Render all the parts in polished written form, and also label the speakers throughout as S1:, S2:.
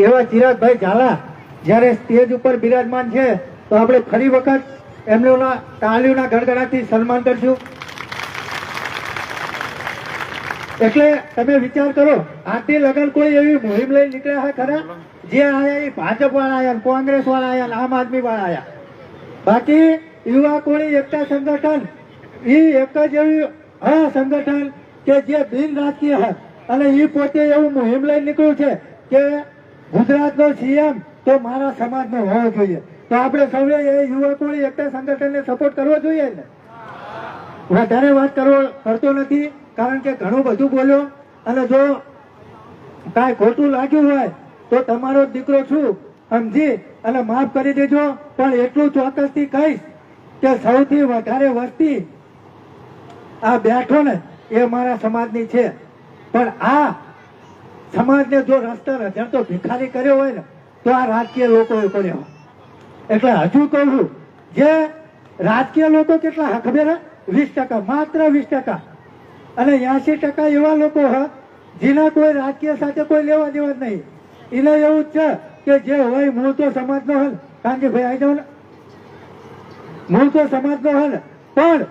S1: એવા ચિરાગભાઈ ઝાલા જ્યારે સ્ટેજ ઉપર બિરાજમાન છે તો આપણે ફરી વખત એમના તાળીઓના ગડગડાટથી સન્માન કરશું. એટલે તમે વિચાર કરો, આટલી લગન કોઈ એવી મુહિમ લઈ નીકળ્યા છે ખરા? જે આયા એ ભાજપ વાળા આયા, કોંગ્રેસ વાળા આયા, આમ આદમી વાળા આયા. બાકી યુવા કોળી એકતા સંગઠન એ એક જ એવી સંગઠન કે જે બિન રાજકીય છે અને એ પોતે એવું મુહિમ લઈ નીકળ્યું છે કે ગુજરાતનો સીએમ તો મારા સમાજનો હોવો જોઈએ. તો આપણે સૌએ એ યુવા કોળી એકતા સંગઠનને સપોર્ટ કરવો જોઈએ ને. વધારે વાત કરતો નથી કારણ કે ઘણું બધું બોલ્યો, અને જો કાંઈ ખોટું લાગ્યું હોય તો તમારો દીકરો છું સમજી અને માફ કરી દેજો. પણ એટલું ચોક્કસથી કહીશ કે સૌથી વધારે વસ્તી આ બેઠો ને એ મારા સમાજની છે. પણ આ સમાજને જો રસ્તે રજણતો ભિખારી કર્યો હોય ને તો આ રાજકીય લોકોએ કર્યો. એટલે હજુ કહું છું, જે રાજકીય લોકો કેટલા ખબર હે? 20%, માત્ર 20%. અને 80% એવા લોકો હ જેના કોઈ રાજકીય સાથે કોઈ લેવા દેવા જ નહીં. એને એવું જ છે કે જે હોય મૂળ તો સમાજનો હલ. કારણ કે ભાઈ આવી જાવ ને, મૂળ તો સમાજનો હલ. પણ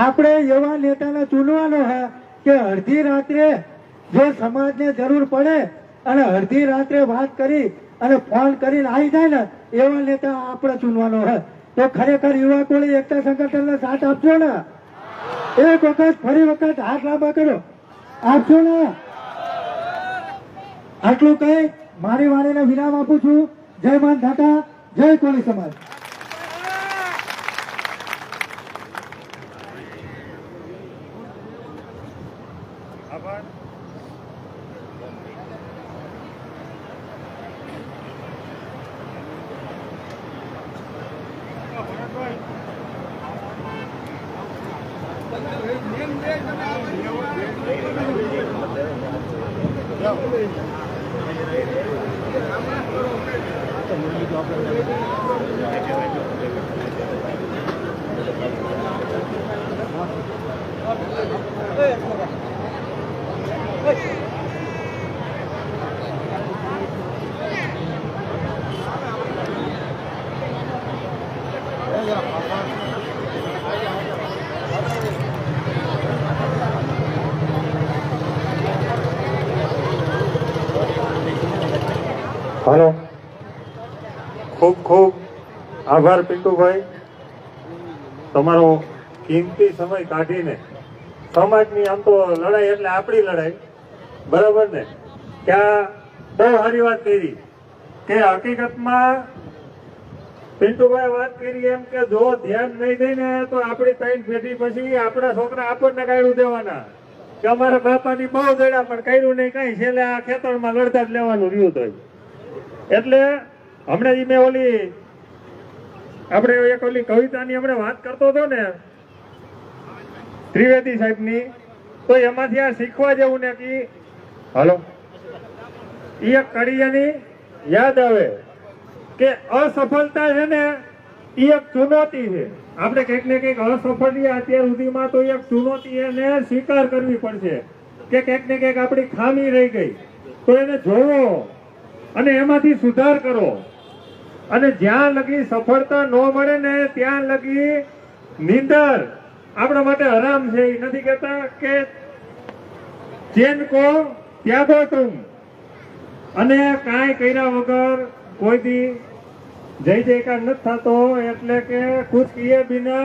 S1: આપણે એવા નેતાને ચૂનવાનો હે કે અડધી રાત્રે જો સમાજને જરૂર પડે અને અડધી રાત્રે વાત કરી અને ફોન કરીને આવી જાય ને એવા નેતા આપણે ચૂનવાનો હે. તો ખરેખર યુવા કોળી એકતા સંગઠનને સાથ આપજો ને. એક વખત ફરી વખત હાથ લાંબા કરો, આપજો ને. આટલું કઈ મારી વાણીને વિરામ આપું છું. જય માન ધાતા, જય કોળી સમાજ.
S2: આભાર.
S1: હાલો,
S2: ખૂબ ખૂબ આભાર પિન્ટુભાઈ, તમારો કિંમતી સમય કાઢીને સમાજની આમ તો લડાઈ એટલે આપણી લડાઈ, બરાબર ને? ત્યાં બહુ સારી વાત કરી કે હકીકતમાં પિન્ટુભાઈ વાત કરી એમ કે જો ધ્યાન નહીં દઈને તો આપણી 3 પેઢી પછી આપણા છોકરા આપણને કાઢ્યું દેવાના કે અમારા બાપાની બહુ દડા પણ કર્યું નહીં કઈ, છેલ્લે આ ખેતરમાં લડતા જ લેવાનું રહ્યું. તો એટલે હમણાં મેં આપણે એક કવિતાની હમણાં વાત કરતો હતો ને ત્રિવેદી સાહેબની, તો એમાંથી આ શીખવા જેવું ને કે હાલો એ એક કડિયાની યાદ આવે કે અસફળતા છે ને એ એક ચુનૌતી છે. આપણે કંઈક ને કંઈક અસફળ અત્યાર સુધીમાં તો એક ચુનૌતી એને સ્વીકાર કરવી પડશે કે કંઈક ને કંઈક આપણી ખામી રહી ગઈ તો એને જોવો અને એમાંથી સુધાર કરો. અને જ્યાં લગી સફળતા ન મળે ને ત્યાં લગી નિંદર આપણા માટે હરામ છે. એ નથી કહેતા કે ચેન કો ત્યાગો તુમ, અને કાંઈ કર્યા વગર કોઈ દી જય જયકાર નથી થતો. એટલે કે કુછ કિए बिना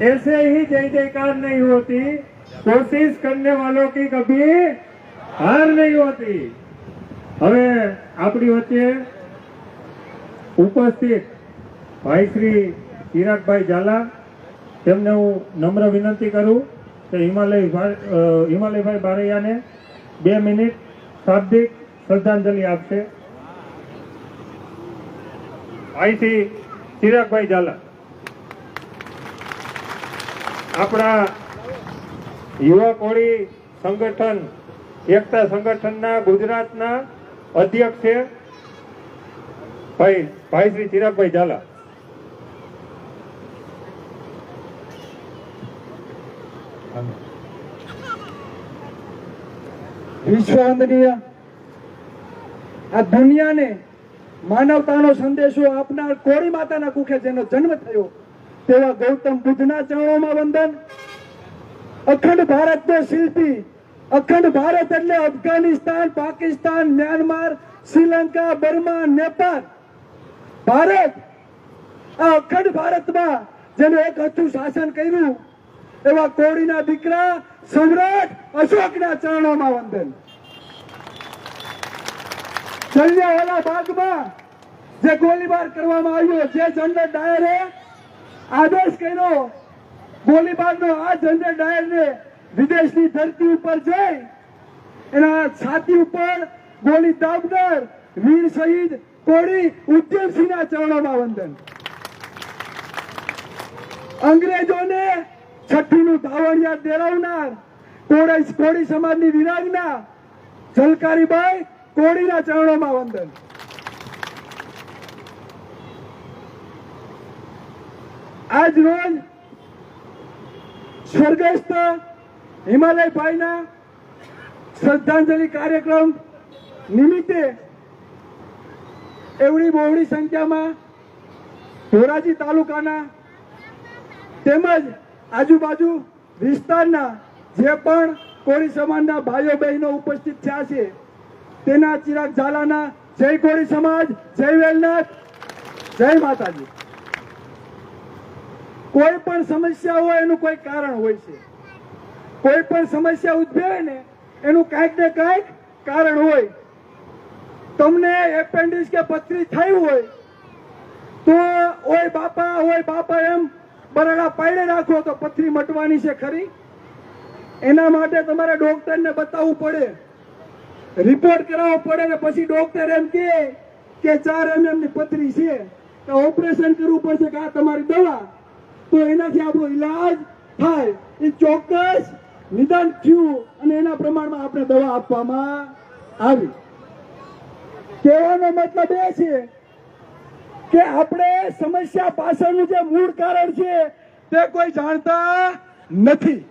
S2: ऐसे ही जय जयकार नहीं होती, कोशिश करने वालों की कभी हार नहीं होती. હવે આપણી વચ્ચે ઉપસ્થિત ભાઈ શ્રી ચિરાગભાઈ ઝાલા, તેમને હું નમ્ર વિનંતી કરું કે હિમાલયભાઈ બારૈયાને 2 મિનિટ શાબ્દિક શ્રદ્ધાંજલિ આપશે. ભાઈ શ્રી ચિરાગભાઈ ઝાલા આપણા યુવા કોળી સંગઠન એકતા સંગઠનના ગુજરાતના અધ્યક્ષ છે ભાઈ શ્રી ચિરાગભાઈ ઝાલા.
S1: વિશ્વ વંદનીય
S3: આ દુનિયાને માનવતાનો સંદેશો આપનાર કોળી માતાના કુખે જેનો જન્મ થયો તેવા ગૌતમ બુદ્ધના ચરણોમાં વંદન. અખંડ ભારતનો શિલ્પી, અખંડ ભારત એટલે અફઘાનિસ્તાન, પાકિસ્તાન, મ્યાનમાર, શ્રીલંકા, બર્મા, નેપાળ. ભારત, આ અખંડ ભારતમાં જેને એક હતું શાસન કર્યું એવા કોળીના દીકરા સમ્રાટ અશોકના ચરણોમાં વંદન. જલિયાંવાલા બાગમાં જે ગોળીબાર કરવામાં આવ્યો, જે જનરલ ડાયરે આદેશ કર્યો, ગોળીબારનો આ જનરલ ડાયરને વિદેશની ધરતી ઉપર જઈ એના છાતી ઉપર ગોળી દાબનાર વીર શહીદ કોળી ઉધમસિંહના ચરણોમાં વંદન. અંગ્રેજોને છઠ્ઠીનું ધાવણિયા દેરાવનાર કોળી સમાજની વિરાગના ઝલકારીબાઈ કોળીના ચરણોમાં વંદન. આજ રોજ સ્વર્ગસ્થ હિમાલયભાઈના શ્રદ્ધાંજલિ કાર્યક્રમ નિમિત્તે એવડી બહોળી સંખ્યામાં ધોરાજી તાલુકાના તેમજ આજુબાજુ વિસ્તારના જે પણ કોળી સમાજના ભાઈઓ બહેનો ઉપસ્થિત થયા છે તેના ચિરાગ ઝાલાના જય કોળી સમાજ, જય વેલનાથ, જય માતાજી. કોઈ પણ સમસ્યા હોય એનું કોઈ કારણ હોય છે. કોઈ પણ સમસ્યા ઉદ્ભવે ને એનું કાંઈક ને કાંઈક કારણ હોય. તમને એપેન્ડિક્સ કે પથરી થઈ હોય તો ઓય બાપા એમ બરાડા પાડે રાખો તો પથરી મટવાની છે ખરી? એના માટે તમારે ડોક્ટરને બતાવવું પડે, રિપોર્ટ કરાવવો પડે ને પછી ડોક્ટર એમ કે 4 mm ની પથરી છે તો ઓપરેશન કરવું પડશે કે આ તમારી દવા, તો એનાથી આપણો ઈલાજ થાય. એ ચોક્કસ નિદાન થયું અને એના પ્રમાણમાં આપણે દવા આપવામાં આવી. કહેવાનો મતલબ એ છે કે આપણે સમસ્યા પાછળનું જે મૂળ કારણ છે તે કોઈ જાણતા નથી.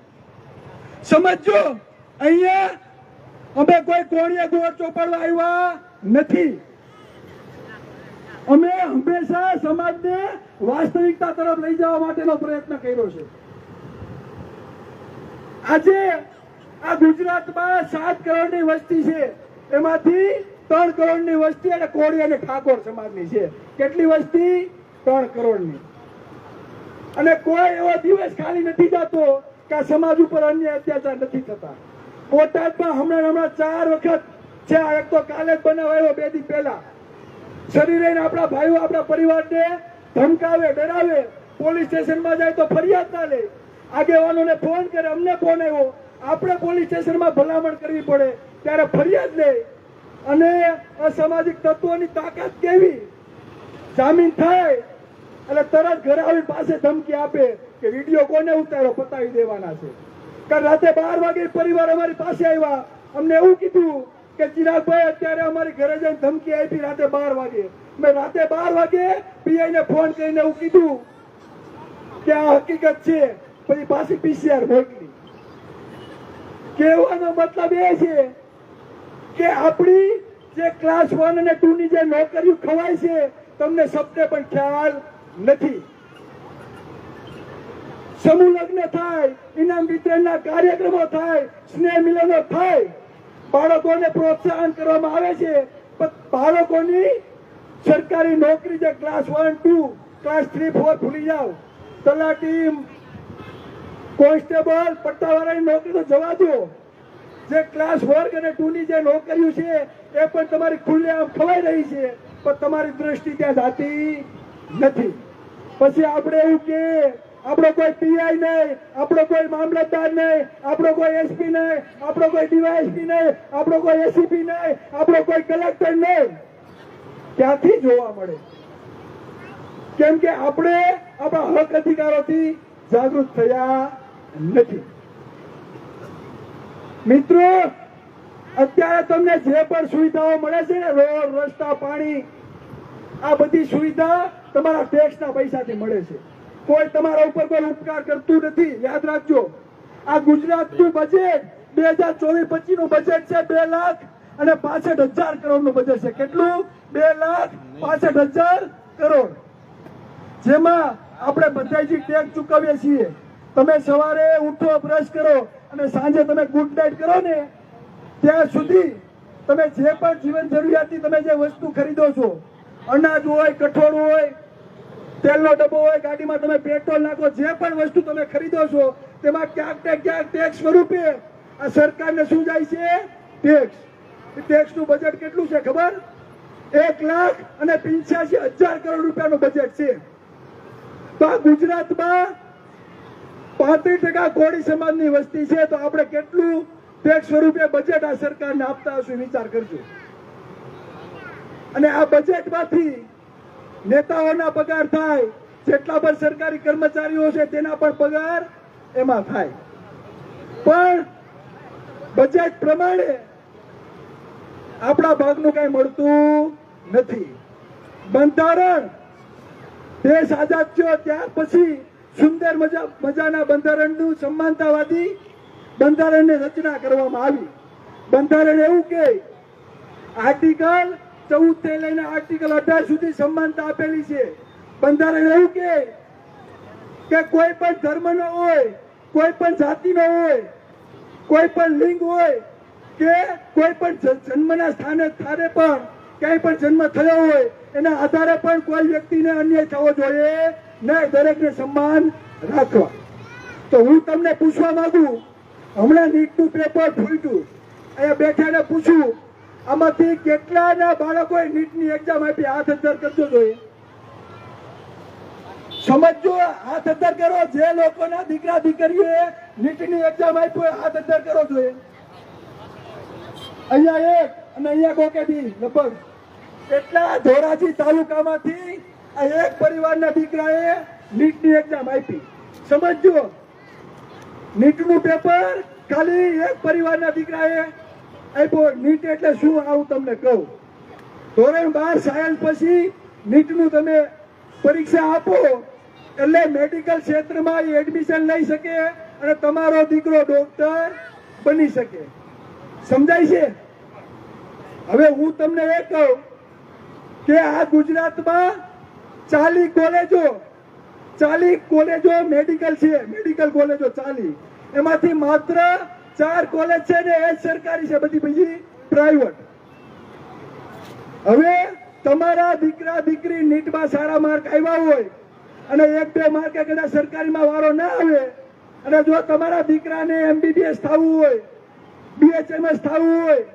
S3: સમજો, અહીંયા અમે કોઈ કોણીએ ગોળ ચોપાડવા આવ્યા નથી. અમે હંમેશા સમાજને વાસ્તવિકતા તરફ લઈ જવા માટેનો પ્રયત્ન કર્યો છે. આજે આ ગુજરાતમાં 7 કરોડની વસ્તી છે, એમાંથી 3 કરોડની વસ્તી અને કોળી અને ઠાકોર સમાજની છે. કેટલી વસ્તી? 3 કરોડની. અને કોઈ એવો દિવસ ખાલી નથી જતો કે આ સમાજ ઉપર અન્ય અત્યાચાર નથી થતા. બોટાદમાં હમણાં 4 વખત છે. એક તો કાલે જ બનાવાયો 2 દી પહેલા. શરીરે આપણા ભાઈઓ આપણા પરિવારને ધમકાવે, ડરાવે, પોલીસ સ્ટેશનમાં જાય તો ફરિયાદ ના લે, આગેવાનોને ફોન કરે, અમને ફોન આવ્યો, આપણે પોલીસ સ્ટેશનમાં ભલામણ કરવી પડે ત્યારે ફરિયાદ લે. અને અસામાજિક તત્વોની તાકાત કેવી! જામીન થાય એટલે તરત ઘરે આવી પાસે ધમકી આપે કે વિડીયો કોને ઉતાર્યો, પતાવી દેવાના છે. કારણ રાતે 12 વાગે પરિવાર અમારી પાસે આવ્યા, અમને એવું કીધું કે ચિરાગભાઈ અત્યારે અમારી ઘરે જઈને ધમકી આપી રાતે 12 વાગે. મેં રાતે 12 વાગે પીઆઈ ને ફોન કરીને એવું કીધું કે આ હકીકત છે, પછી પાછી PCR મોકલી. કહેવાનો મતલબ એ છે કે આપણી જે ક્લાસ 1 અને 2 ની જે નોકરીઓ ખવાય છે તમને સપને પણ ખ્યાલ નથી. સમૂહ લગ્ન થાય, ઇનામ વિતરણના કાર્યક્રમો થાય, સ્નેહ મિલનો થાય, બાળકોને પ્રોત્સાહન કરવામાં આવે છે, પણ બાળકોની સરકારી નોકરી જે ક્લાસ 1, 2, ક્લાસ 3, 4 ભૂલી જાઓ. તલાટી, કોન્સ્ટેબલ, પટ્ટાવાળાની નોકરી તો જવા દો. જે ક્લાસ વર્ગ અને 2 ની જે નોકરીઓ છે એ પણ તમારી ખુલ્લેઆમ ખવાઈ રહી છે, પણ તમારી દ્રષ્ટિ ત્યાં જાતી નથી. પછી આપણે એવું કે આપણો કોઈ પીઆઈ નહીં, આપણો કોઈ મામલતદાર નહીં, આપણો કોઈ એસપી નહીં, આપણો કોઈ ડીવાયએસપી નહીં, આપણો કોઈ એસીપી નહીં, આપણો કોઈ કલેક્ટર નહીં. ક્યાંથી જોવા મળે? કેમ કે આપણે આપણા હક અધિકારોથી જાગૃત થયા નથી. મિત્રો, અત્યારે તમને જે પણ સુવિધાઓ મળે છે ને, રોડ, રસ્તા, પાણી, આ બધી સુવિધા તમારા ટેક્સના પૈસાથી મળે છે. કોઈ તમારા ઉપર કોઈ ઉપકાર કરતું નથી. યાદ રાખજો, આ ગુજરાતનું બજેટ 2024-25 નું બજેટ છે અને 65,000 કરોડનું બજેટ છે. કેટલું? 2,65,000 કરોડ. જેમાં આપણે બધા જે ટેક્સ ચૂકવીએ છીએ, તમે સવારે ઉઠો, બ્રશ કરો અને સાંજે તમે ગુડ નાઇટ કરો ને, ત્યાં સુધી તમે જે પણ જીવન જરૂરિયાતની તમે જે વસ્તુ ખરીદો છો, અનાજ હોય, કઠોળ હોય, તેલનો ડબ્બો હોય, ગાડીમાં તમે પેટ્રોલ નાખો, જે પણ વસ્તુ તમે ખરીદો છો તેમાં ક્યાંક ને ક્યાંક ટેક્સ સ્વરૂપે આ સરકારને શું જાય છે? ટેક્સ. ટેક્સનું બજેટ કેટલું છે ખબર? 1,85,000 કરોડ રૂપિયાનું બજેટ છે. તો આ ગુજરાતમાં 35% કોળી સમાજની વસ્તી છે, તો આપણે કેટલું ટેક્સ સ્વરૂપે બજેટ આ સરકારને આપતા હશું, વિચાર કરજો. અને આ બજેટમાંથી નેતાઓના પગાર થાય, જેટલા પણ સરકારી કર્મચારીઓ છે તેના પણ પગાર એમાં થાય. પણ બજેટ પ્રમાણે આપણા ભાગનું કઈ મળતું નથી. બંધારણ દેશ આઝાદ થયો ત્યાર પછી સુંદર મજાના બંધારણનું સમાનતાવાદી બંધારણની રચના કરવામાં આવી. બંધારણ એવું કે આર્ટિકલ 14 થી લઈને આર્ટિકલ 18 સુધી સમાનતા આપેલી છે. બંધારણ એવું કે કોઈ પણ ધર્મનો હોય, કોઈ પણ જાતિનો હોય, કોઈ પણ લિંગ હોય કે કોઈ પણ જન્મના સ્થાને પણ ક્યાંય પણ જન્મ થયો હોય, એના આધારે પણ કોઈ વ્યક્તિને અન્યાય થવો જોઈએ નહીં, દરેકને સન્માન રાખવા. તો હું તમને પૂછવા માંગુ, હમણાં નીટનું પેપર ફૂટ્યું, અહીંયા બેઠાને પૂછું, આમાંથી કેટલાના બાળકોએ નીટની એક્ઝામ આપી? હાથ અદ્ધર કરજો જોઈએ. સમજો, હાથ અદ્ધર કરો. જે લોકોના દીકરા દીકરીઓએ નીટની એક્ઝામ આપી હોય, હાથ અદ્ધર કરો જોઈએ. અહીંયા એક અને અહીંયા કોકેડી લગભગ એટલા ધોરાજી તાલુકામાંથી આ એક પરિવારના દીકરાએ નીટની એક્ઝામ આપી. સમજો, નીટનું પેપર ખાલી એક પરિવારના દીકરાએ આપ્યો. નીટ એટલે શું આવું તમને કહું. ધોરણ 12 સાયન્સ પછી નીટનું તમે પરીક્ષા આપો એટલે મેડિકલ ક્ષેત્રમાં એડમિશન લઈ શકે અને તમારો દીકરો ડોક્ટર બની શકે. સમજાય છે? હવે હું તમને એ કહું કે આ ગુજરાતમાં 40 કોલેજો મેડિકલ છે, મેડિકલ કોલેજો 40, એમાંથી માત્ર 4 કોલેજ છે ને એ સરકારી છે, બધી બીજી પ્રાઇવેટ. હવે તમારા દીકરા દીકરી નીટમાં સારા માર્ક આવ્યા હોય અને 1-2 માર્કે કદાચ સરકારીમાં વારો ના આવે, અને જો તમારા દીકરાને MBBS થવું હોય, BHMS થવું હોય,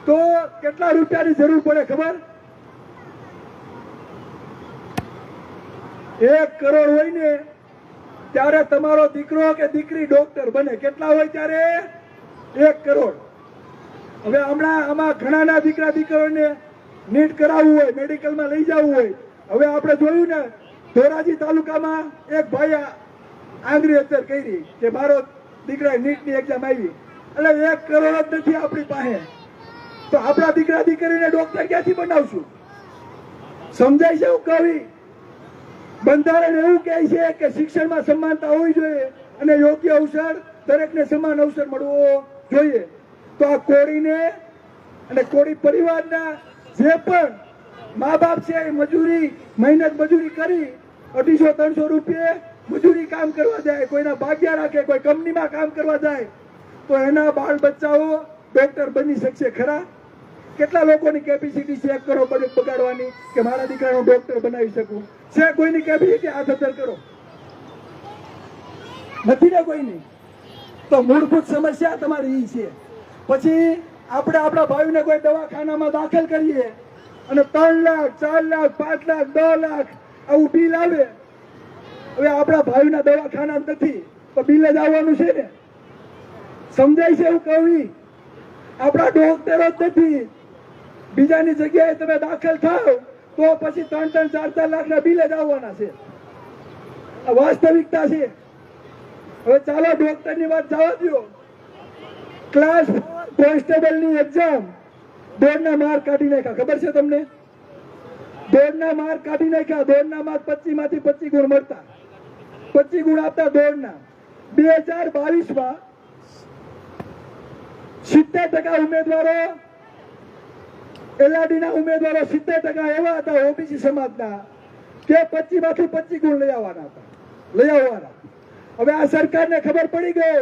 S3: તો કેટલા રૂપિયાની જરૂર પડે ખબર? 1 કરોડ હોય ને ત્યારે તમારો દીકરો કે દીકરી ડોક્ટર બને. કેટલા હોય ત્યારે? 1 કરોડ. હવે હમણાં આમાં ઘણાના દીકરા દીકરીઓને નીટ કરાવવું હોય, મેડિકલમાં લઈ જવું હોય. હવે આપણે જોયું ને, ધોરાજી તાલુકામાં એક ભાઈ આંગળી અસર કરી કે મારો દીકરા નીટની એક્ઝામ આવી, એટલે 1 કરોડ જ નથી આપણી પાસે, તો આપણા દીકરા દીકરીને ડોક્ટર ક્યાંથી બનાવશું? સમજાય છે હું કહી? બંધારણ એવું કહે છે કે શિક્ષણમાં સમાનતા હોવી જોઈએ અને યોગ્ય અવસર, દરેકને સમાન અવસર મળવો જોઈએ. તો આ કોળીને અને કોળી પરિવારના જે પણ મા બાપ છે એ મહેનત મજૂરી કરી 250-300 રૂપિયે મજૂરી કામ કરવા જાય, કોઈના ભાગ્યા રાખે, કોઈ કંપનીમાં કામ કરવા જાય, તો એના બાળ બચ્ચાઓ ડોક્ટર બની શકશે ખરા? કેટલા લોકોની કેપેસિટી છે 1 કરોડ બગાડવાની કે મારા દીકરાનો ડોક્ટર બનાવી શકું? છે કોઈની કેપેસિટી? હાથ અદ્ધર કરો. નથી ને કોઈની? તો મૂળભૂત સમસ્યા તમારી ઈ છે. પછી આપણે આપણા ભાઈને કોઈ દવાખાનામાં દાખલ કરીએ અને 3 લાખ, 4 લાખ, 5 લાખ, 10 લાખ આવું બિલ આવે. હવે આપણા ભાઈના દવાખાના નથી તો બિલ જ આવવાનું છે ને. સમજાય છે એવું કહું? આપણા ડોક્ટરો જ નથી, બીજાની જગ્યાએ તમે દાખલ થાવ તો પછી 3-3, 4-4 લાખના બિલ જ આવવાના છે. આ વાસ્તવિકતા છે. હવે ચાલો ડોક્ટરની વાત જવા દો. ક્લાસ 4 કોન્સ્ટેબલની એક્ઝામ દોડના માર્ક કાઢી નાખ્યા. ખબર છે તમને? દોડના માર્ક કાઢી નાખ્યા. દોડના માર્ક 25 માંથી 25 ગુણ મળતા, 25 ગુણ આપતા દોડના. 2022માં 70% ઉમેદવારો એલઆરડીના ઉમેદવારો 70% એવા હતા ઓબીસી સમાજના કે 25 માંથી 25 ગુણ લઈ આવવાના. હવે આ સરકારને ખબર પડી ગઈ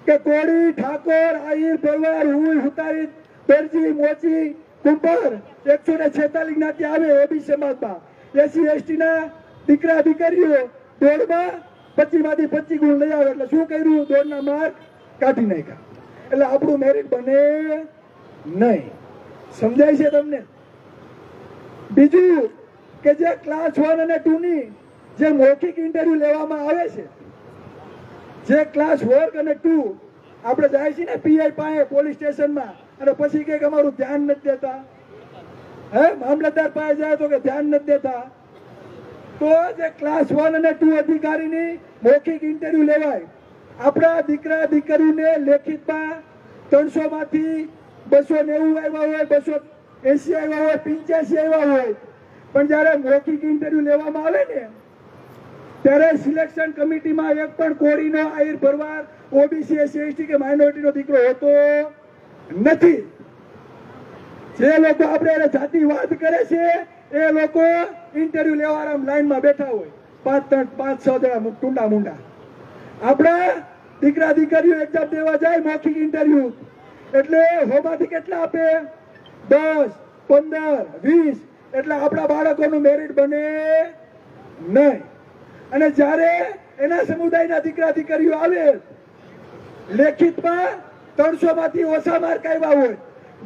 S3: કે કોળી, ઠાકોર, આહિર, પરવાર, હુઈ, હુતારી, દરજી, મોચી, કુંભાર 146 જ્ઞાતિ આવે ઓબીસી સમાજમાં. એસસી એસટી ના દીકરા દીકરીઓ દોડમાં 25 માંથી 25 ગુણ લઈ આવે એટલે શું કર્યું? દોડના માર્ક કાઢી નાખ્યા. એટલે આપણું મેરિટ બને નહીં. સમજાય છે તમને? બીજું કે જે ક્લાસ 1 અને 2 ની જે મૌખિક ઇન્ટરવ્યુ લેવામાં આવે છે, જે ક્લાસ 1 અને 2 આપણે જાય છે ને પીઆઈ પાસે પોલીસ સ્ટેશનમાં અને પછી કે અમારું ધ્યાન નથી દેતા, મામલતદાર પાસે જાય તો કે ધ્યાન નથી દેતા. તો જે ક્લાસ 1 અને 2 અધિકારીની મૌખિક ઇન્ટરવ્યુ લેવાય. આપણા દીકરા દીકરીને લેખિતમાં 300 માંથી 290 આવ્યા હોય, 280 આવ્યા હોય, 85 આવ્યા હોય, પણ જયારે મૌખિક ઇન્ટરવ્યુ લેવામાં આવે ને ત્યારે સિલેક્શન કમિટીમાં એક પણ કોળીનો, આહિર, ભરવાડ, ઓબીસી, એસસી એસટી કે માઇનોરિટીનો દીકરો હોતો નથી. જે લોકો આપણે જાતિવાદ કરે છે એ લોકો ઇન્ટરવ્યુ લેવા લાઈનમાં બેઠા હોય 5-6 જણા ટુંડા મુંડા. આપણા દીકરા દીકરીઓ એક્ઝામ દેવા જાય મૌખિક ઇન્ટરવ્યુ એટલે હોમાંથી કેટલા આપે? 10, 15, 20. એટલે આપણા બાળકોનું મેરિટ બને નહીં. અને જ્યારે એના સમુદાયના દીકરા દીકરીઓ આવે લેખિતમાં 300 માંથી ઓછા માર્ક આવ્યા હોય,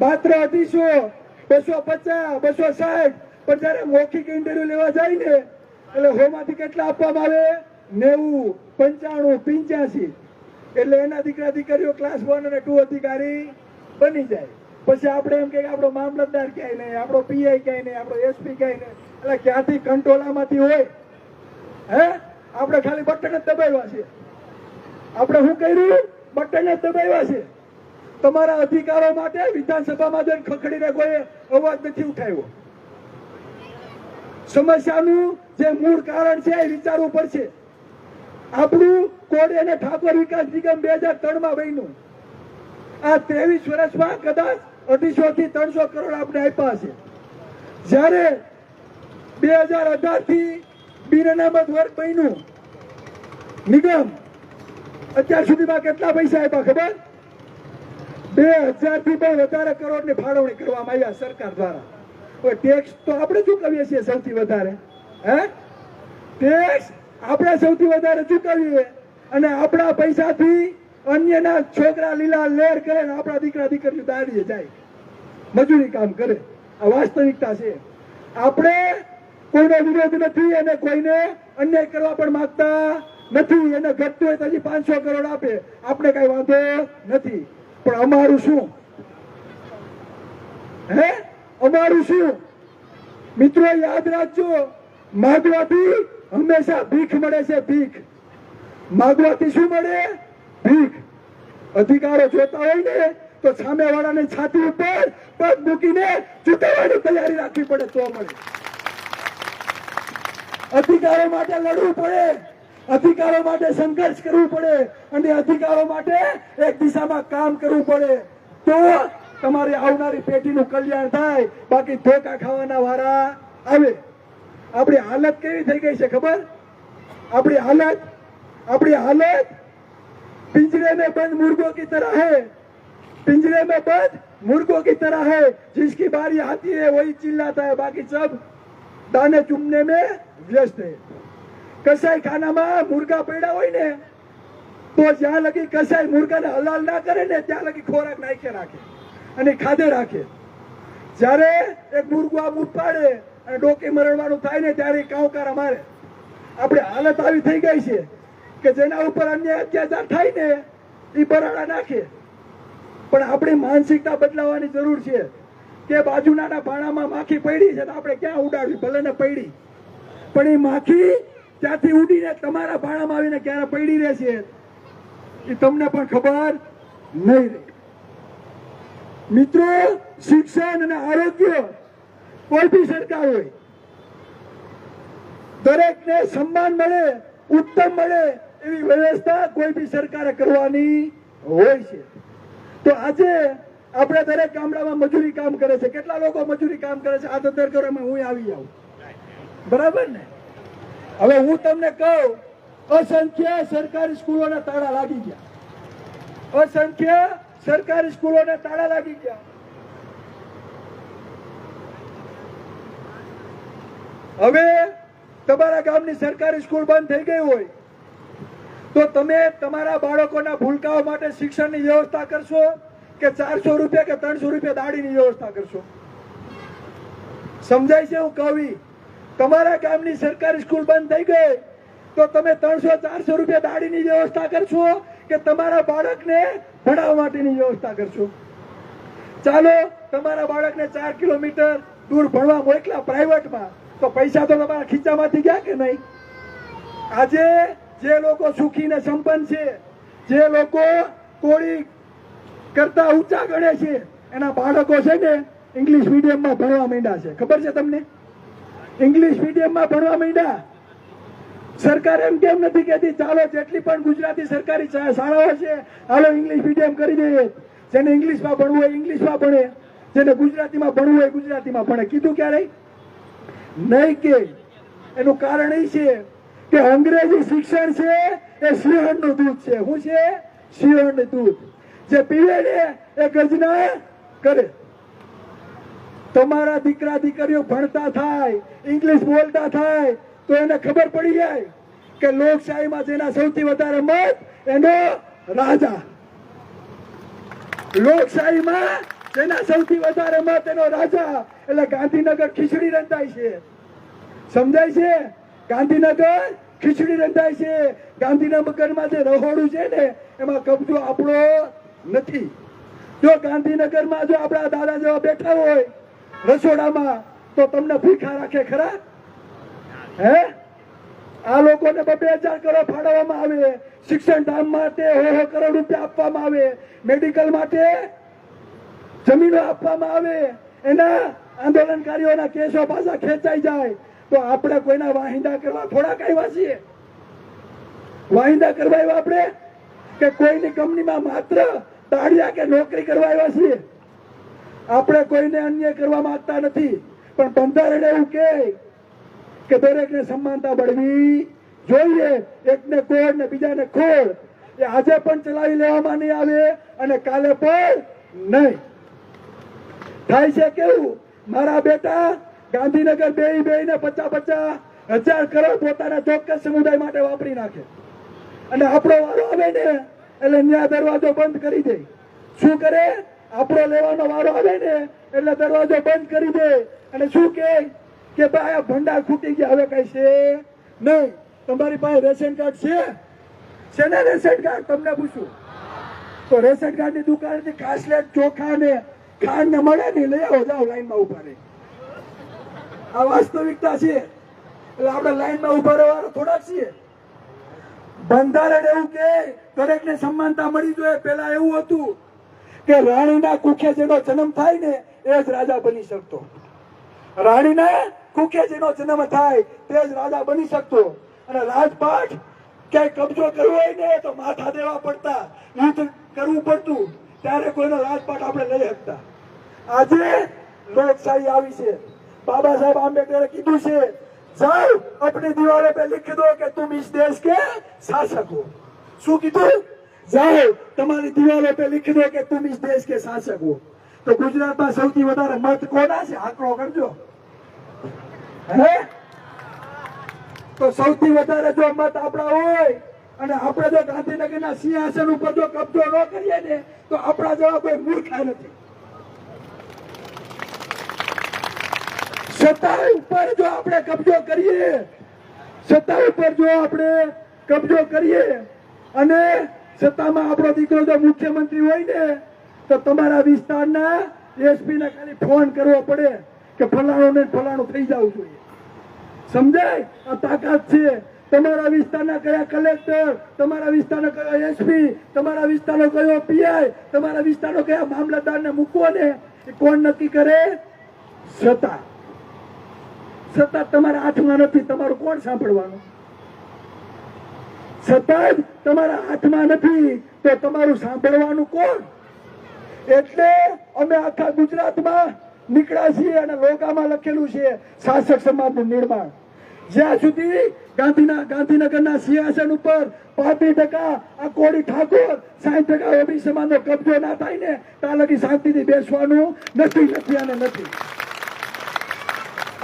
S3: માત્ર 250, 250, 260, પણ જયારે મૌખિક ઇન્ટરવ્યુ લેવા જાય ને એટલે હોમાંથી કેટલા આપવામાં આવે? 90, 95, 85. એટલે એના દીકરા દીકરીઓ ક્લાસ 1 અને 2 અધિકારી બની જાય. પછી આપણે એમ કે આપણો મામલતદાર ક્યાંય નહીં, આપણો પીઆઈ ક્યાંય નહીં, આપણો એસપી ક્યાંય નહીં. એટલે ક્યાંથી કંટ્રોલામાંથી હોય? આપણે ખાલી બટન જ દબાવ્યા છે. આપણે શું કર્યું? બટન જ દબાવ્યા છે. તમારા અધિકારો માટે વિધાનસભામાં જઈને ખખડીને કોઈ અવાજ નથી ઉઠાવ્યો. સમસ્યાનું જે મૂળ કારણ છે એ વિચારવું પડશે. આપણું કોળી અને ઠાકોર વિકાસ નિગમ 2003 બન્યું. આ 23 વર્ષમાં કદાચ 250 થી 300 કરોડ આપણે આપ્યા છે. જ્યારે 2018 થી બિનઅનામત વર્ગ બન્યું નિગમ, અત્યાર સુધીમાં કેટલા પૈસા આપ્યા ખબર? 2000 થી પણ વધારે કરોડની ફાળવણી કરવામાં આવ્યા સરકાર દ્વારા. ટેક્સ તો આપણે ચૂકવીએ છીએ સૌથી વધારે. ટેક્સ આપણે સૌથી વધારે ચૂકવીએ અને આપણા પૈસાથી અન્યના છોકરા લીલા લેર કરે ને આપણા દીકરા દીકરીઓ દાડીએ જાય, મજૂરી કામ કરે. આ વાસ્તવિકતા છે. આપણે કોઈનો વિરોધ નથી અને કોઈને અન્યાય કરવા પણ માંગતા નથી. એને ઘટતું હોય તો હજી 500 કરોડ આપે, આપણે કઈ વાંધો નથી. પણ અમારું શું? અમારું શું? મિત્રો યાદ રાખજો, માગવાથી હંમેશા ભીખ મળે છે. ભીખ માગવાથી શું મળે? ભીખ. અધિકારો જોતા હોય ને તો સામેવાળાની છાતી ઉપર પગ મૂકીને ચૂંટવાની તૈયારી રાખવી પડે તો મળે. અધિકારો માટે લડવું પડે, અધિકારો માટે સંઘર્ષ કરવું પડે અને અધિકારો માટે એક દિશામાં કામ કરવું પડે તો તમારી આવનારી પેઢીનું કલ્યાણ થાય. બાકી ધોકા ખાવાના વારા આવે. આપણી હાલત કેવી થઈ ગઈ છે ખબર? આપણી હાલત पिंजरे में बंद मुर्गों की तरह है. पिंजरे में बंद मुर्गों की तरह है. जिसकी बारी आती है वही चिल्लाता है, बाकी सब दाने चुमने में व्यस्त है. कसाई खानाમાં મુર્ગા પડ્યા હોય ને તો જ્યાં લગી કસાઈ મુર્ગાને હલાલ ના કરે ને ત્યાં લગી ખોરાક નાખે રાખે અને ખાધે રાખે. જ્યારે એક મુર્ગો આમ ઉપાડે અને ડોકી મરડવાનું થાય ને ત્યારે કાવકારા મારે. આપણે હાલત આવી થઈ ગઈ છે કે જેના ઉપર અન્ય અત્યાચાર થાય ને એ બરાડા નાખે. પણ આપણી માનસિકતા બદલાવાની જરૂર છે કે બાજુના ભાણામાં માખી પડી છે તો આપણે ક્યાં ઉડાડવી? ભલે ને પડી, પણ એ માખી ત્યાંથી ઉડીને તમારા ભાણામાં આવીને ક્યારે પડી રહેશે એ તમને પણ ખબર નહીં રહે. મિત્રો, શિક્ષણ અને આરોગ્ય કોઈ બી સરકાર હોય દરેકને સન્માન મળે, ઉત્તમ મળે એવી વ્યવસ્થા કોઈ બી સરકારે કરવાની હોય છે. તો આજે આપણે દરેક ગામડામાં મજૂરી કામ કરે છે. કેટલા લોકો મજૂરી કામ કરે છે? હાથ અંદર કરો, એમાં હું આવી જાઉં. બરાબર ને? હવે હું તમને કહું, અસંખ્ય સરકારી સ્કૂલોના તાળા લાગી ગયા. અસંખ્ય સરકારી સ્કૂલોને તાળા લાગી ગયા. હવે તમારા ગામની સરકારી સ્કૂલ બંધ થઈ ગઈ હોય તો તમે તમારા બાળકોના ભૂલકાઓ માટે શિક્ષણની વ્યવસ્થા કરશો કે 400 રૂપિયા કે 300 રૂપિયા દાડીની વ્યવસ્થા કરશો? સમજાય છે હું કહું? તમારા ગામની સરકારી સ્કૂલ બંધ થઈ ગઈ તો તમે 300-400 રૂપિયા દાડીની વ્યવસ્થા કરશો કે તમારા બાળકને ભણાવવા માટેની વ્યવસ્થા કરશો? ચાલો તમારા બાળકને 4 કિલોમીટર દૂર ભણવા મોકલા પ્રાઇવેટમાં, તો પૈસા તો તમારા ખીચામાંથી ગયા કે નહીં? આજે જે લોકો સુખી ને સંપન્ન છે, જે લોકો કોળી કરતા ઊંચા ગણે છે, એના બાળકો છે ને ઇંગ્લિશ મીડિયમમાં ભણવા માંડ્યા છે. ખબર છે તમને? ઇંગ્લિશ મીડિયમમાં ભણવા માંડ્યા. સરકાર એમ કેમ નથી કહેતી ચાલો જેટલી પણ ગુજરાતી સરકારી શાળાઓ છે હાલો ઇંગ્લિશ મીડિયમ કરી દઈએ, જેને ઇંગ્લિશમાં ભણવું હોય ઇંગ્લિશમાં ભણે, જેને ગુજરાતીમાં ભણવું હોય ગુજરાતીમાં ભણે? કીધું ક્યારેય નહીં કે. એનું કારણ એ છે કે અંગ્રેજી શિક્ષણ છે એ સિંહણનું દૂધ છે. શું છે? સિંહણનું દૂધ. જે પીવે ને એ ગર્જના કરે. તમારા દીકરા દીકરીઓ ભણતા થાય, ઇંગ્લિશ બોલતા થાય તો એને ખબર પડી જાય કે લોકશાહીમાં જેના સૌથી વધારે મત એનો રાજા. લોકશાહીમાં જેના સૌથી વધારે મત એનો રાજા. એટલે ગાંધીનગર ખીચડી રંધાય છે. સમજાય છે? ગાંધીનગર ખીચડી રંધાય છે. ગાંધીનગરમાં જે રહોડું છે ને એમાં કબજો આપણો નથી. જો ગાંધીનગરમાં જો આપણા દાદા જેવા બેઠા હોય રસોડામાં તો તમને ભૂખા રાખે ખરા? હે? આ લોકોને 2,000 કરોડ ફાળવવામાં આવે, શિક્ષણ ધામ માટે 1,000 કરોડ રૂપિયા આપવામાં આવે, મેડિકલ માટે જમીનો આપવામાં આવે, એના આંદોલનકારીઓના કેસો પાછા ખેંચાઈ જાય તો આપણે કોઈના વાહિંદા કરવા થોડાક આવ્યા છીએ? વાહિંદા કરવા આવ્યા આપણે કે કોઈની કંપનીમાં માત્ર તાળિયા કે નોકરી કરવા આવ્યા છીએ? આપણે કોઈને અન્યાય કરવા માંગતા નથી, પણ બંધારણ એવું કે દરેકને સમાનતા મળવી જોઈએ. એકને કોડ ને બીજાને ખોડ. એ આજે પણ ચલાવી લેવામાં નહીં આવે અને કાલે પણ નહીં. થાય છે કેવું? મારા બેટા ગાંધીનગર બે ને 50,000 કરોડ પોતાના ચોક્કસ સમુદાય માટે વાપરી નાખે અને આપણો વારો આવે ને એટલે ન્યા દરવાજો બંધ કરી દે. શું કરે? આપણો લેવાનો વારો આવે ને એટલે દરવાજો બંધ કરી દે અને શું કે ભાઈ આ ભંડાર ખૂટી ગયા, હવે કઈ છે નહીં. તમારી પાસે રેશન કાર્ડ છે ને? રેશન કાર્ડ તમને પૂછું તો રેશન કાર્ડ ની દુકાનેથી કાસલેટ ચોખા ને ખાંડ ને મળે ને લઈ આવો, જાઓ લાઈનમાં ઉભા રહે. આ વાસ્તવિકતા છે. એટલે આપણે લાઈનમાં ઉભા રહેવાનો થોડાક છીએ. બંધારણ એવું કે દરેકને સમાનતા મળી જોઈએ. પેલા એવું હતું કે રાણીના કુખે જેનો જન્મ થાય ને એ જ રાજા બની શકતો. રાણીના કુખે જેનો જન્મ થાય તે જ રાજા બની શકતો. અને રાજપાટ ક્યાંય કબજો કરવો હોય ને તો માથા દેવા પડતા, યુદ્ધ કરવું પડતું, ત્યારે કોઈનો રાજપાટ આપણે લઈ શકતા. આજે લોકશાહી આવી છે. બાબા સાહેબ આંબેડકરે કીધું છે જાઓ अपनी दीवारों पे लिख दो कि तुम इस देश के शासक हो. શું કીધું? જાઓ તમારી દિવાલો पे लिख दो कि तुम इस देश के शासक हो. તો ગુજરાતમાં સૌથી વધારે મત કોના છે? આંકડો કરજો. હે? તો સૌથી વધારે જો મત આપણા હોય અને આપણે જો ગાંધીનગરના સિંહાસન ઉપર જો કબજો ન કરીએ ને તો આપણા જેવા કોઈ મૂર્ખા નથી. સત્તા ઉપર જો આપણે કબજો કરીએ, સત્તા ઉપર જો આપણે કબજો કરીએ અને સત્તામાં આપણો દીકરો જો મુખ્યમંત્રી હોય ને તો તમારા વિસ્તારના એસપી ને ખાલી ફોન કરવો પડે કે ફલાણું ને ફલાણું થઈ જવું જોઈએ. સમજાય? આ તાકાત છે. તમારા વિસ્તારના કયા કલેક્ટર, તમારા વિસ્તારના કયો એસપી, તમારા વિસ્તારનો કયો પીઆઈ, તમારા વિસ્તારનો કયા મામલતદારને મૂકવો ને એ કોણ નક્કી કરે? સત્તા. સત્તા તમારા હાથમાં નથી, તમારું કોણ સાંભળવાનું? સત્તા જ તમારા હાથમાં નથી તો તમારું સાંભળવાનું કોણ? એટલે અમે આખા ગુજરાતમાં નીકળ્યા છીએ અને લોકામાં લખેલું છે શાસક સમાજનું નિર્માણ. જ્યાં સુધી ગાંધીનગરના સિંહાસન ઉપર 35% આ કોળી ઠાકોર 60% ઓબીસી સમાજનો કબજો ના થાય ને ત્યાં લગી શાંતિથી બેસવાનું નથી અને નથી.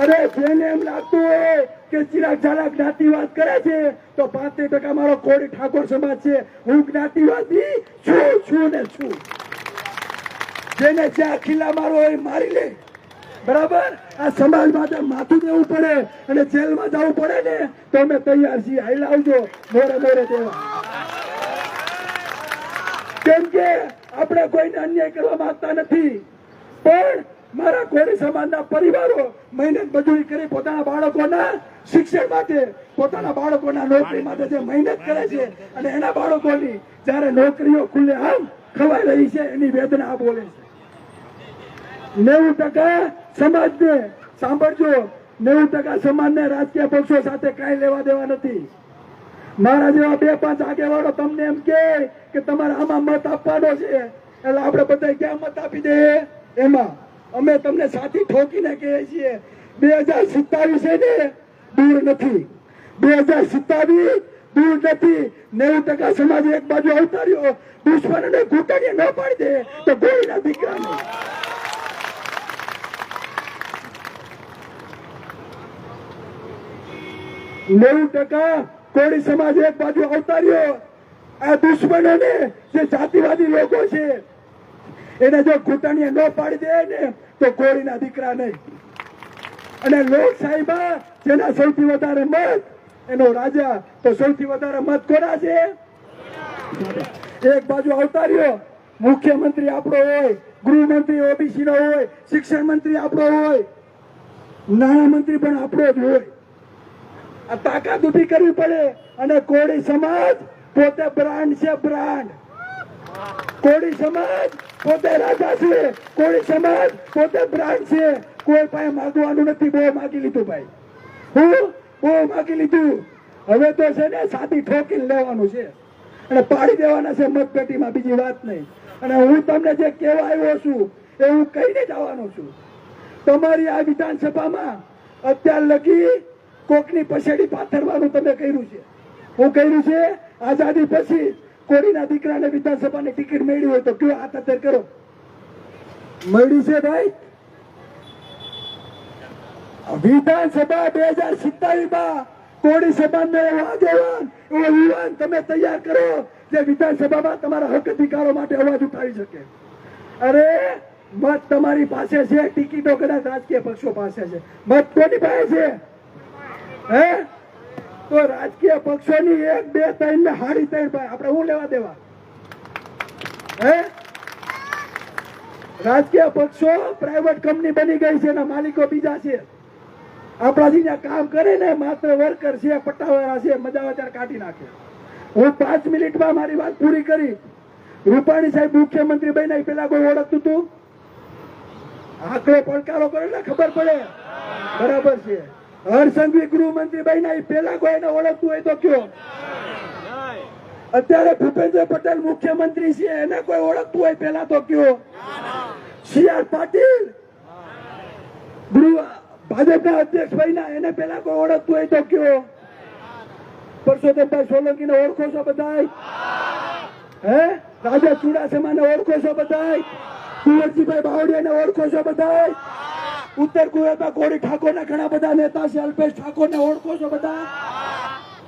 S3: અરે જેને એમ લાગતું હોય કે ચિરાગ ઝાલા જ્ઞાતિવાદ કરે છે તો 35% મારો કોળી ઠાકોર સમાજ છે. હું જ્ઞાતિવાદી છું ને છું. જેને જ્યાં ખીલા મારો હોય મારી લે. બરાબર. આ સમાજ માટે માથું દેવું પડે અને જેલમાં જવું પડે ને તો અમે તૈયાર છીએ. હાલ આવજો મોરે દેવા. કેમ કે આપણે કોઈને અન્યાય કરવા માંગતા નથી, પણ મારા કોળી સમાજના પરિવારો મહેનત મજૂરી કરી પોતાના બાળકોના શિક્ષણ માટે, પોતાના બાળકોના નોકરી માટે જે મહેનત કરે છે અને એના બાળકોની જયારે નોકરીઓ ખુલ્લે આમ ખવાઈ રહી છે એની વેદના બોલે છે. 90% સમાજને સાંભળજો, 90% સમાજને રાજકીય પક્ષો સાથે કાંઈ લેવા દેવા નથી. મારા જેવા 2-5 આગેવાનો તમને એમ કે તમારે આમાં મત આપવાનો છે એટલે આપણે બધા ક્યાં મત આપી દે. એમાં અમે તમને સાથી ઠોકીને કહીએ છીએ 2027 છે ને દૂર નથી. 2027 દૂર નથી. 90% સમાજ એક બાજુ અવતાર્યો, દુશ્મનોને ઘૂંટણીએ ન પાડી દે તો ગોળીના દીકરા નહીં. કોળી સમાજ એક બાજુ અવતાર્યો. આ દુશ્મનોને જે જાતિવાદી લોકો છે એને જો ઘૂંટણીએ ન પાડી દે ને તો કોળીના દીકરા નહીં. અને લોકશાહીમાં જેના સૌથી વધારે મત એનો રાજા, તો સૌથી વધારે મત કોના છે? એક બાજુ અવતાર્યો, મુખ્યમંત્રી આપણો હોય, ગૃહમંત્રી ઓબીસી નો હોય, શિક્ષણ મંત્રી આપણો હોય, નાણામંત્રી પણ આપણો જ હોય. આ તાકાત ઉભી કરવી પડે. અને કોળી સમાજ પોતે બ્રાન્ડ છે, બ્રાન્ડ. કોળી સમાજ પોતે રાજા છે, કોળી સમાજ પોતે બ્રાન્ડ છે. કોઈ પાસે માગવાનું નથી. બહુ માગી લીધું ભાઈ, હું બહુ માગી લીધું. હવે તો છે ને સાદી ઠોકીને લેવાનું છે અને પાડી દેવાના છે મતપેટીમાં, બીજી વાત નહીં. અને હું તમને જે કહેવા આવ્યો છું એ હું કહીને જ આવવાનો છું. તમારી આ વિધાનસભામાં અત્યાર લગી કોકની પછેડી પાથરવાનું તમે કર્યું છે. હું કર્યું છે? આઝાદી પછી કોળીના દીકરાને વિધાનસભાની ટિકિટ મળી હોય તો કયો હાથ અત્યારે કરો. મળી છે ભાઈ? વિધાનસભા 2027 કોળી સમાજનો એવો આગેવાન, એવો યુવાન તમે તૈયાર કરો જે વિધાનસભામાં તમારા હક અધિકારો માટે અવાજ ઉઠાવી શકે. અરે મત તમારી પાસે છે, ટિકિટો કદાચ રાજકીય પક્ષો પાસે છે, મત કોની પાસે છે? હે? તો રાજકીય પક્ષોની 1, 2, 3 ને 3.5 ભાઈ આપણે હું લેવા દેવા? હે? રાજકીય પક્ષો પ્રાઇવેટ કંપની બની ગઈ છે, એના માલિકો બીજા છે. આપણા જે કામ કરે ને માત્ર વર્કર છે, પટ્ટાવાળા છે, મજા આવે ત્યારે કાઢી નાખે. હું 5 મિનિટમાં મારી વાત પૂરી કરી. રૂપાણી સાહેબ મુખ્યમંત્રી બન્યા પેલા કોઈ ઓળખતું હતું? આકડો પડકારો કરે ને ખબર પડે. બરાબર છે. હર્ષસંઘવી ગૃહમંત્રી બન્યા પેલા કોઈ એને ઓળખતું હોય તો કયો? અત્યારે ભૂપેન્દ્ર પટેલ મુખ્યમંત્રી છે, એને કોઈ ઓળખતું હોય પેલા તો કયો? CR પાટીલ ભાજપના અધ્યક્ષ બન્યા, એને પેલા કોઈ ઓળખતું હોય તો કયો? પરસોત્તમભાઈ સોલંકીને ઓળખો છો બધાય? હે? રાજા ચુડાસમાને ઓળખો છો બધાય? કુંવરજીભાઈ બાવળિયાને ઓળખો છો બધાય? ઉત્તર ગુજરાતમાં કોળી ઠાકોરના ઘણા બધા નેતા છે, અલ્પેશ ઠાકોરને ઓળખો છો બધા?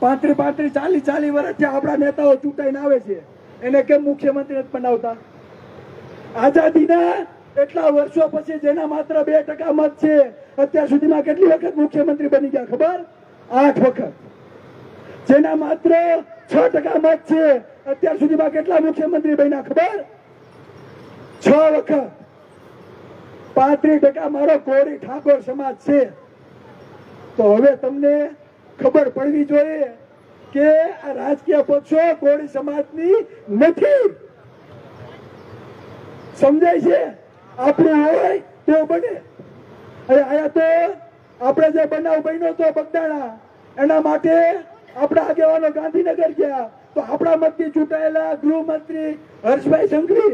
S3: 35, 40 વર્ષથી આપણા નેતાઓ ચૂંટાઈને આવે છે, એને કેમ મુખ્યમંત્રી નથી બનાવતા? આઝાદીના એટલા વર્ષો પછી જેના માત્ર 2% મત છે, અત્યાર સુધીમાં કેટલી વખત મુખ્યમંત્રી બની ગયા ખબર? 8 વખત. જેના માત્ર 6% મત છે, અત્યાર સુધીમાં કેટલા મુખ્યમંત્રી બન્યા ખબર? 6 વખત. 35% મારો કોળી ઠાકોર સમાજ છે. તો હવે તમને ખબર પડવી જોઈએ કે આ રાજકીય પક્ષો કોળી સમાજની નથી. સમજાય છે? આપણું હોય તો બને. અરે આયા તો આપણે જે બનાવ બન્યો તો બગદાણા, એના માટે આપણા આગેવાનો ગાંધીનગર ગયા તો આપણા મતથી ચૂંટાયેલા ગૃહમંત્રી હર્ષભાઈ સંઘવી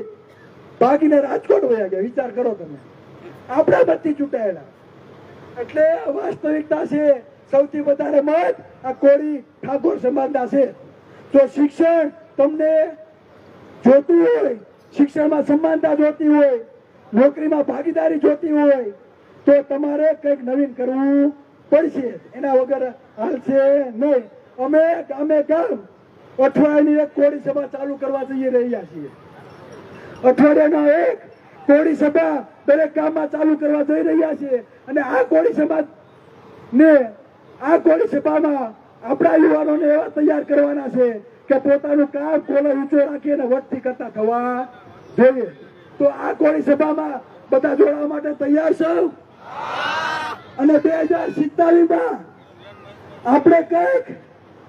S3: ભાગીને રાજકોટ વયા ગયા. વિચાર કરો તમે, આપણા મતથી ચૂંટાયેલા. એટલે વાસ્તવિકતા છે, સૌથી વધારે મત આ કોળી ઠાકોર સમાજના છે. જો શિક્ષણ તમને જોતું હોય, શિક્ષણમાં સમાનતા જોતી હોય, નોકરીમાં ભાગીદારી જોતી હોય, તો તમારે કંઈક નવીન કરવું પડશે. એના વગર હાલશે નહીં. અમે ગામે ગામ અઠવાડિયાની એક કોળી સભા ચાલુ કરવા જઈ રહ્યા છીએ. અઠવાડિયાનો એક કોળી સભા દરેક ગામમાં ચાલુ કરવા જઈ રહ્યા છીએ. અને આ કોળી સમાજ ને આ કોળી સભામાં આપણા યુવાનોને એવા તૈયાર કરવાના છે કે પોતાનું કામ કોલો ઊંચો રાખીને વટથી કરતા થવા જોઈએ. તો આ કોળી સભામાં બધા જોડાવા માટે તૈયાર સૌ? અને 2047માં આપણે કંઈક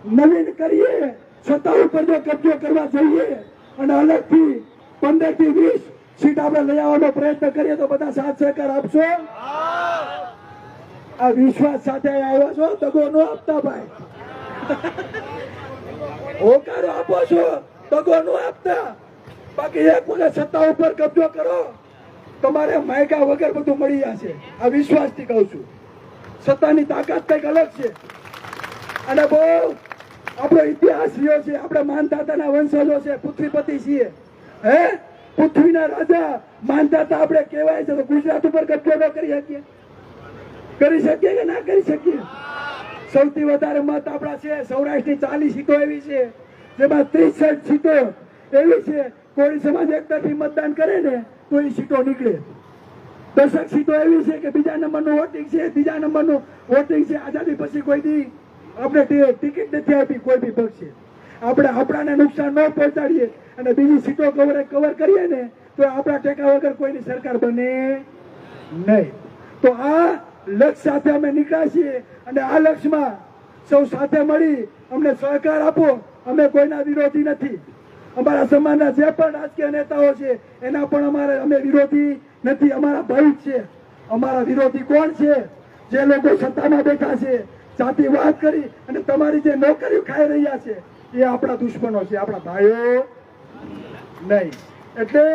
S3: નવીન કરીએ, સત્તા ઉપર જો કબજો કરવા જઈએ અને અલગથી 15 થી 20 સીટ આપણે લઈ આવવાનો પ્રયત્ન કરીએ તો બધા સાથ સહકાર આપશો? આ વિશ્વાસ સાથે આવ્યા છો, દગો ન આપતા ભાઈ. હોકારો આપો છો, દગો ન આપતા. બાકી એક વખત સત્તા ઉપર કબજો કરો, તમારે માયકા વગર બધું મળી જશે. આ વિશ્વાસથી કહું છું. સત્તાની તાકાત કઈક અલગ છે. અને બહુ આપણો ઇતિહાસ રહ્યો છે. આપણે માનધાતાના વંશજો છે, પૃથ્વીપતિ છીએ. હે, પૃથ્વીના રાજા માનધાતા આપણે કહેવાય છે. તો ગુજરાત ઉપર કબજો ન કરી શકીએ? કરી શકીએ કે ના કરી શકીએ? સૌથી વધારે મત આપણા છે. સૌરાષ્ટ્રની 40 સીટો એવી છે, જેમાં 63 સીટો એવી છે કોળી સમાજ એકતરફી મતદાન કરે ને તો એ સીટો નીકળે. 10 સીટો એવી છે કે બીજા નંબરનું વોટિંગ છે, ત્રીજા નંબરનું વોટિંગ છે. આઝાદી પછી કોઈ દી આપણે ટિકિટ નથી આપી કોઈ બી પક્ષે. આપણે આપણાને નુકસાન ન પહોંચાડીએ અને બીજી સીટો કવર કરીએ ને તો આપણા ટેકા વગર કોઈની સરકાર બને નહીં. તો આ લક્ષ્ય સાથે અમે નીકળ્યા છીએ અને આ લક્ષ્યમાં સૌ સાથે મળી અમને સહકાર આપો. અમે કોઈના વિરોધી નથી. અમારા સમાજના જે પણ રાજકીય નેતાઓ છે એના પણ અમે વિરોધી નથી. અમારા ભાઈ છે. અમારા વિરોધી કોણ છે? જે લોકો સત્તામાં બેઠા છે, જાતિ વાત કરી અને તમારી જે નોકરીઓ ખાઈ રહ્યા છે, એ આપણા દુશ્મનો છે, આપણા ભાઈઓ નહીં. એટલે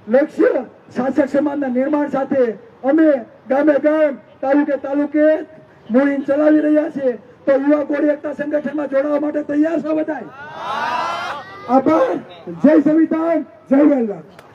S3: લક્ષ્ય શાસક સમાજના નિર્માણ સાથે અમે ગામે ગામ, તાલુકે તાલુકે મુહિમ ચલાવી રહ્યા છે. તો યુવા કોળી એકતા સંગઠનમાં જોડાવા માટે તૈયાર છો બધાય? આભાર. જય સંવિધાન, જય વલ્લભ.